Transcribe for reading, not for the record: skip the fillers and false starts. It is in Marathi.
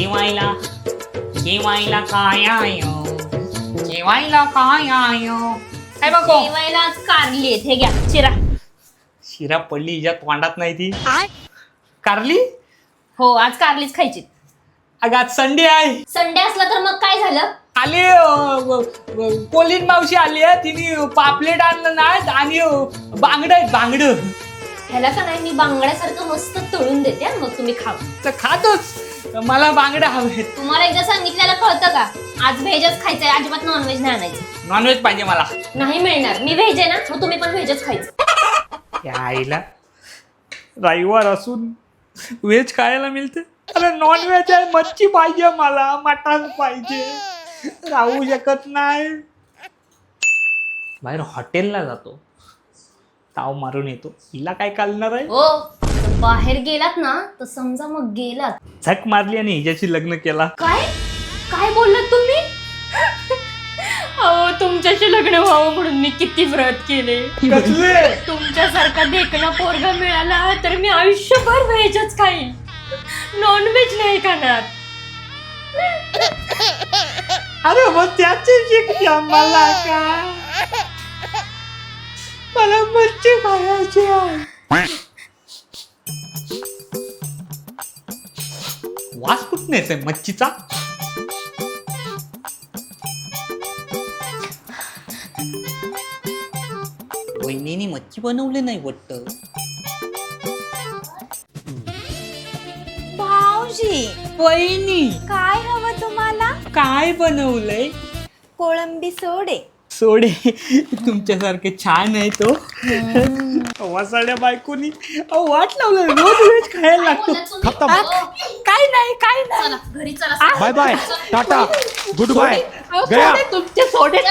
जेवायला जेवायला काय आय जेवायला काय आय काय बघो जेवायला आज कारली आहेत. हे घ्या चिरा. शिरा पडली हिच्या तोंडात नाही ती कारली. हो आज कारलीच खायची. अगं आज संडे आहे. संडे असला तर मग काय झालं? आली कोलीन मावशी आली आहे. तिने पापलेट आणलं नाही आणि बांगड आहेत बांगड. ह्याला का नाही मी बांगड्यासारखं मस्त तळून देते हा, मग तुम्ही खावा. तर खातोच मला बांगड हवेत. तुम्हाला एकदा सांगितलेलं कळतं का? आज व्हेजच खायचंय, अजिबात नॉनव्हेज नाही आणायचं. नॉनव्हेज पाहिजे मला. नाही मिळणार. मी व्हेज आहे ना, मग तुम्ही पण व्हेजच खायचं. या आईला रविवार असून व्हेज खायला मिळते. अरे नॉनव्हेज आहे. मच्छी पाहिजे मला, मटण पाहिजे. राहू शकत नाही. बाहेर हॉटेलला जातो, ताव मारून येतो. हिला काय कालणार आहे. हो बाहेर गेलात ना तर समजा मग गेलात. झक मारली आणि हिच्याशी लग्न केला. काय काय बोललात तुम्ही? अहो तुमच्याशी लग्न व्हावं म्हणून मी किती व्रत केले. कसले? तुमच्यासारखा देखणा पोरगा मिळाला तर मी आयुष्यभर व्हेजच खाईन, नॉनव्हेज नाही खाणार. अरे मग त्याची शिक्षा मला का? मला मच्छी खायची आहे. वास कुठून येतोय मच्छीचा? वहिनीने मच्छी बनवली नाही वाटतं. भाऊजी वहिनी काय हवं तुम्हाला? काय बनवलंय? कोळंबी सोडे. सोडे तुमच्यासारखे छान आहे तो. वासाड्या बायकोनी वाट लावलं. रोज वेज खायला लागतो. काय नाही काय नाही. चला घरी चला. Bye bye ta ta goodbye तुमचे सोडे